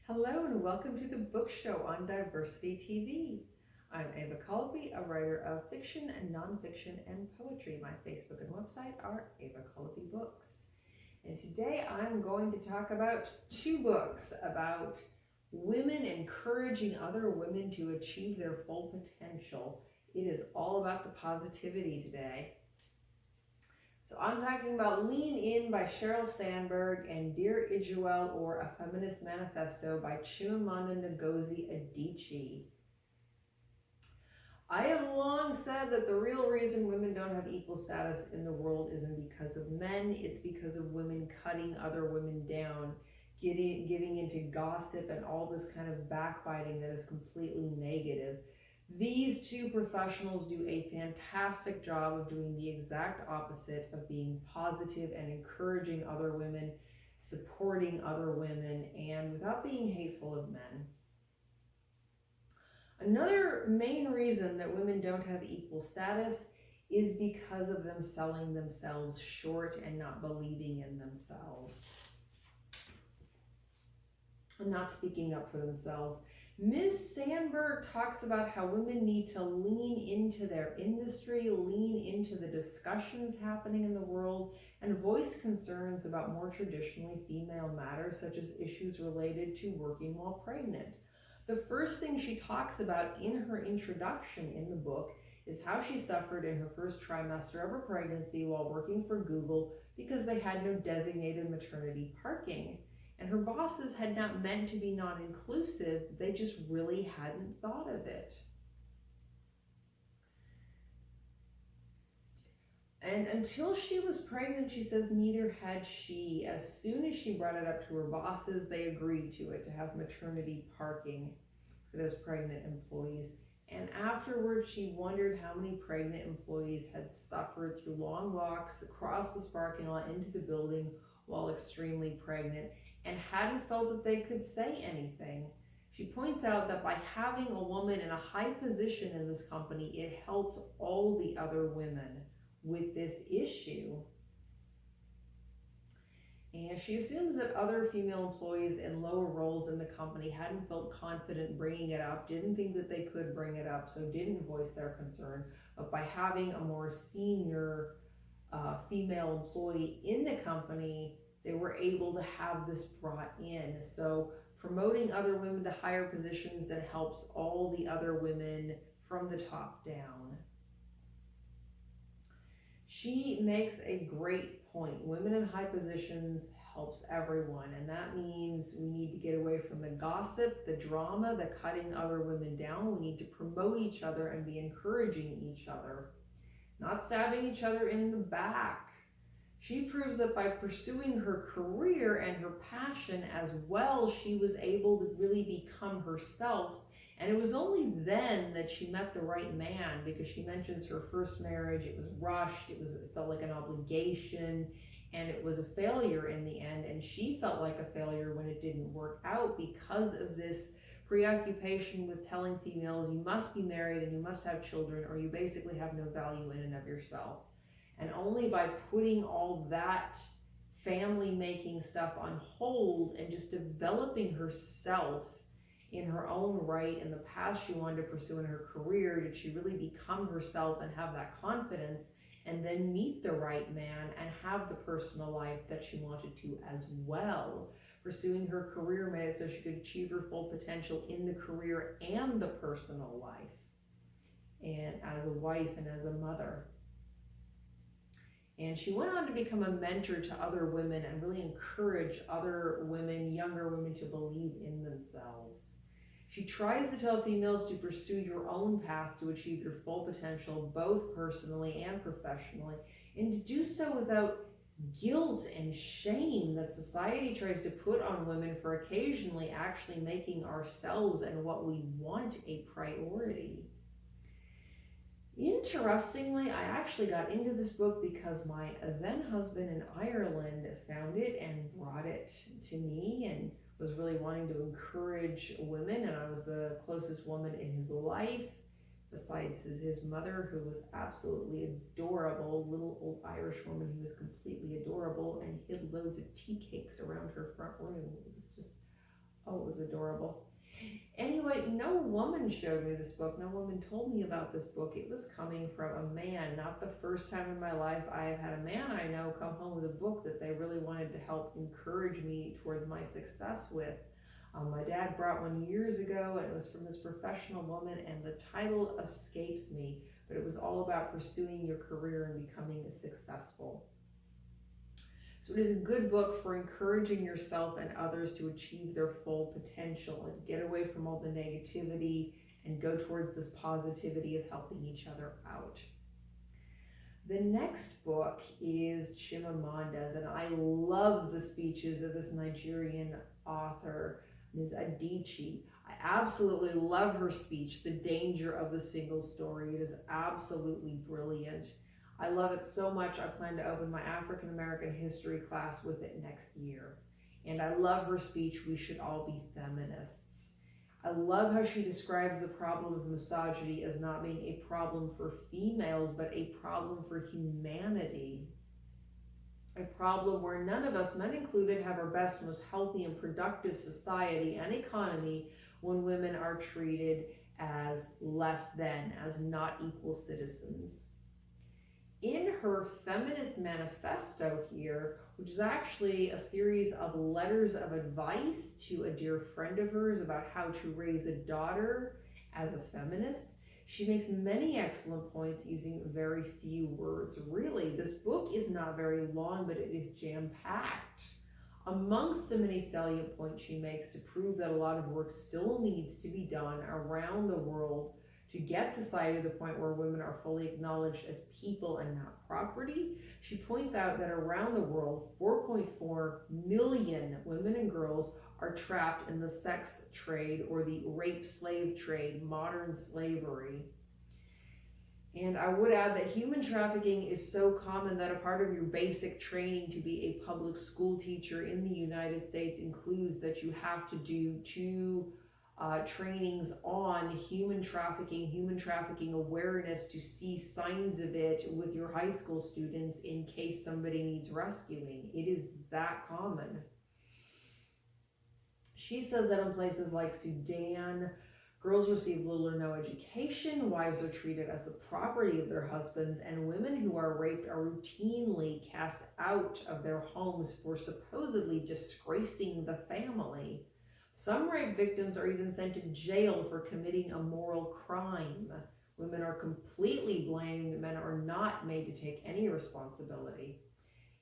Hello and welcome to the Book Show on Diversity TV. I'm Ava Culleby, a writer of fiction and nonfiction and poetry. My Facebook and website are Ava Culleby Books. And today I'm going to talk about two books about women encouraging other women to achieve their full potential. It is all about the positivity today. So I'm talking about Lean In by Sheryl Sandberg and Dear Ijeawelle, or A Feminist Manifesto by Chimamanda Ngozi Adichie. I have long said that the real reason women don't have equal status in the world isn't because of men, it's because of women cutting other women down, giving into gossip and all this kind of backbiting that is completely negative. These two professionals do a fantastic job of doing the exact opposite, of being positive and encouraging other women, supporting other women, and without being hateful of men. Another main reason that women don't have equal status is because of them selling themselves short and not believing in themselves and not speaking up for themselves. Ms. Sandberg talks about how women need to lean into their industry, lean into the discussions happening in the world, and voice concerns about more traditionally female matters, such as issues related to working while pregnant. The first thing she talks about in her introduction in the book is how she suffered in her first trimester of her pregnancy while working for Google because they had no designated maternity parking. And her bosses had not meant to be non-inclusive, they just really hadn't thought of it. And until she was pregnant, she says, neither had she. As soon as she brought it up to her bosses, they agreed to it, to have maternity parking for those pregnant employees. And afterwards, she wondered how many pregnant employees had suffered through long walks across this parking lot into the building while extremely pregnant, and hadn't felt that they could say anything. She points out that by having a woman in a high position in this company, it helped all the other women with this issue. And she assumes that other female employees in lower roles in the company hadn't felt confident bringing it up, didn't think that they could bring it up, so didn't voice their concern. But by having a more senior female employee in the company, they were able to have this brought in. So promoting other women to higher positions that helps all the other women from the top down. She makes a great point. Women in high positions helps everyone, and that means we need to get away from the gossip, the drama, the cutting other women down. We need to promote each other and be encouraging each other, not stabbing each other in the back. She proves that by pursuing her career and her passion as well, she was able to really become herself. And it was only then that she met the right man, because she mentions her first marriage. It was rushed, it felt like an obligation, and it was a failure in the end. And she felt like a failure when it didn't work out because of this preoccupation with telling females, you must be married and you must have children, or you basically have no value in and of yourself. And only by putting all that family-making stuff on hold and just developing herself in her own right and the path she wanted to pursue in her career did she really become herself and have that confidence, and then meet the right man and have the personal life that she wanted to as well. Pursuing her career made it so she could achieve her full potential in the career and the personal life, and as a wife and as a mother. And she went on to become a mentor to other women and really encourage other women, younger women, to believe in themselves. She tries to tell females to pursue your own path to achieve your full potential, both personally and professionally, and to do so without guilt and shame that society tries to put on women for occasionally actually making ourselves and what we want a priority. Interestingly, I actually got into this book because my then husband in Ireland found it and brought it to me, and was really wanting to encourage women, and I was the closest woman in his life, besides his mother, who was absolutely adorable, little old Irish woman who was completely adorable and hid loads of tea cakes around her front room. It was just Oh, it was adorable. Anyway, no woman showed me this book. No woman told me about this book. It was coming from a man. Not the first time in my life I have had a man I know come home with a book that they really wanted to help encourage me towards my success with. My dad brought one years ago, and it was from this professional woman, and the title escapes me, but it was all about pursuing your career and becoming successful. So it is a good book for encouraging yourself and others to achieve their full potential and get away from all the negativity and go towards this positivity of helping each other out. The next book is Chimamanda's, and I love the speeches of this Nigerian author, Ms. Adichie. I absolutely love her speech, The Danger of the Single Story. It is absolutely brilliant. I love it so much, I plan to open my African American history class with it next year. And I love her speech, We Should All Be Feminists. I love how she describes the problem of misogyny as not being a problem for females, but a problem for humanity. A problem where none of us, men included, have our best, most healthy and productive society and economy when women are treated as less than, as not equal citizens. In her Feminist Manifesto here, which is actually a series of letters of advice to a dear friend of hers about how to raise a daughter as a feminist, she makes many excellent points using very few words. Really, this book is not very long, but it is jam-packed. Amongst the many salient points she makes to prove that a lot of work still needs to be done around the world to get society to the point where women are fully acknowledged as people and not property, she points out that around the world, 4.4 million women and girls are trapped in the sex trade or the rape slave trade, modern slavery. And I would add that human trafficking is so common that a part of your basic training to be a public school teacher in the United States includes that you have to do two trainings on human trafficking awareness to see signs of it with your high school students in case somebody needs rescuing. It is that common. She says that in places like Sudan, girls receive little or no education, wives are treated as the property of their husbands, and women who are raped are routinely cast out of their homes for supposedly disgracing the family. Some rape victims are even sent to jail for committing a moral crime. Women are completely blamed. Men are not made to take any responsibility.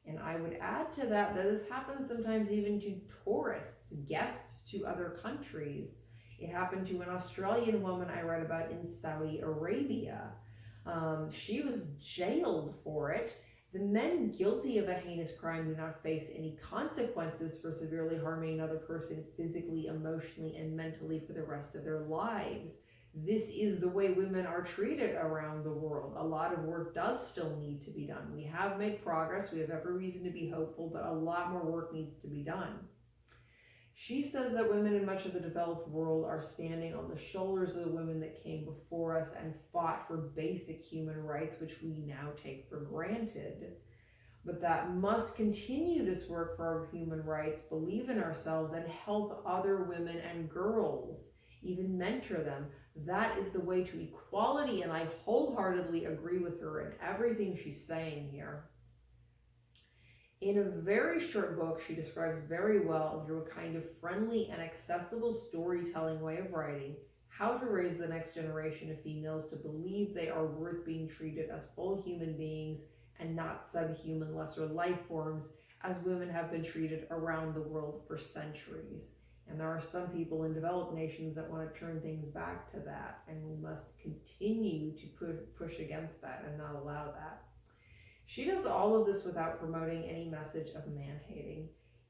And I would add to that this happens sometimes even to tourists, guests to other countries. It happened to an Australian woman I read about in Saudi Arabia. She was jailed for it. The men guilty of a heinous crime do not face any consequences for severely harming another person physically, emotionally, and mentally for the rest of their lives. This is the way women are treated around the world. A lot of work does still need to be done. We have made progress. We have every reason to be hopeful, but a lot more work needs to be done. She says that women in much of the developed world are standing on the shoulders of the women that came before us and fought for basic human rights, which we now take for granted. But that must continue this work for our human rights, believe in ourselves, and help other women and girls, even mentor them. That is the way to equality, and I wholeheartedly agree with her in everything she's saying here. In a very short book, she describes very well, through a kind of friendly and accessible storytelling way of writing, how to raise the next generation of females to believe they are worth being treated as full human beings and not subhuman lesser life forms, as women have been treated around the world for centuries. And there are some people in developed nations that want to turn things back to that, and we must continue to push against that and not allow that. She does all of this without promoting any message of man-hating.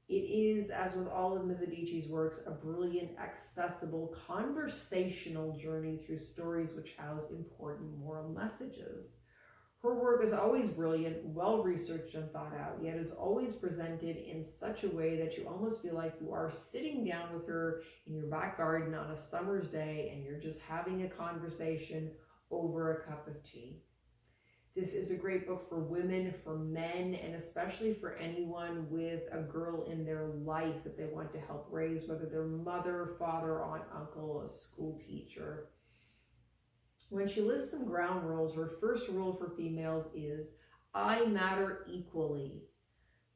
It is, as with all of Ms. Adichie's works, a brilliant, accessible, conversational journey through stories which house important moral messages. Her work is always brilliant, well-researched and thought out, yet is always presented in such a way that you almost feel like you are sitting down with her in your back garden on a summer's day and you're just having a conversation over a cup of tea. This is a great book for women, for men, and especially for anyone with a girl in their life that they want to help raise, whether they're mother, father, aunt, uncle, a school teacher. When she lists some ground rules, her first rule for females is, I matter equally.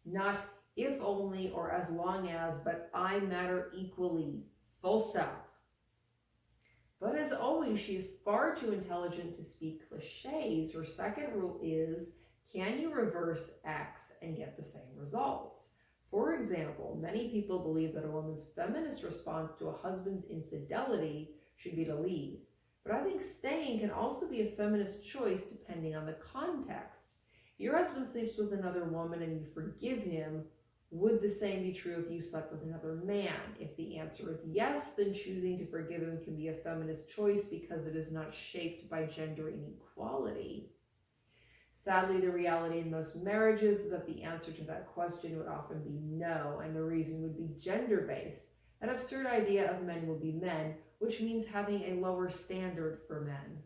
Not if only or as long as, but I matter equally. Full stop. But as always, she is far too intelligent to speak cliches. Her second rule is, can you reverse X and get the same results? For example, many people believe that a woman's feminist response to a husband's infidelity should be to leave. But I think staying can also be a feminist choice depending on the context. If your husband sleeps with another woman and you forgive him, would the same be true if you slept with another man? If the answer is yes, then choosing to forgive him can be a feminist choice because it is not shaped by gender inequality. Sadly, the reality in most marriages is that the answer to that question would often be no, and the reason would be gender-based. An absurd idea of men will be men, which means having a lower standard for men.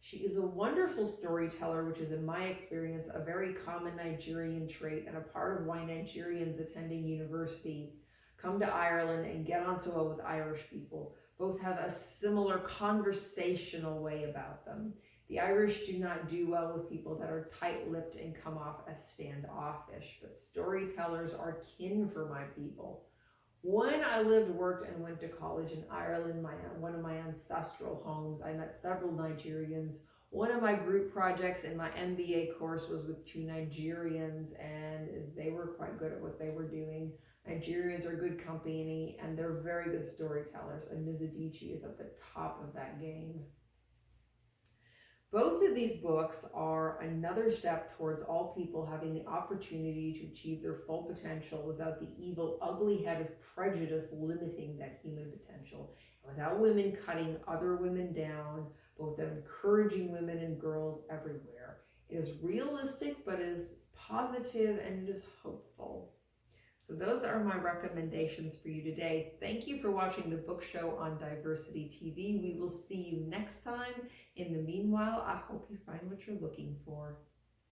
She is a wonderful storyteller, which is, in my experience, a very common Nigerian trait and a part of why Nigerians attending university come to Ireland and get on so well with Irish people. Both have a similar conversational way about them. The Irish do not do well with people that are tight-lipped and come off as standoffish, but storytellers are kin for my people. When I lived, worked, and went to college in Ireland, one of my ancestral homes, I met several Nigerians. One of my group projects in my MBA course was with 2 Nigerians, and they were quite good at what they were doing. Nigerians are good company, and they're very good storytellers, and Ms. Adichie is at the top of that game. Both of these books are another step towards all people having the opportunity to achieve their full potential without the evil, ugly head of prejudice limiting that human potential, and without women cutting other women down, both them encouraging women and girls everywhere. It is realistic, but is positive, and it is hopeful. So those are my recommendations for you today. Thank you for watching the book show on Diversity TV. We will see you next time. In the meanwhile, I hope you find what you're looking for.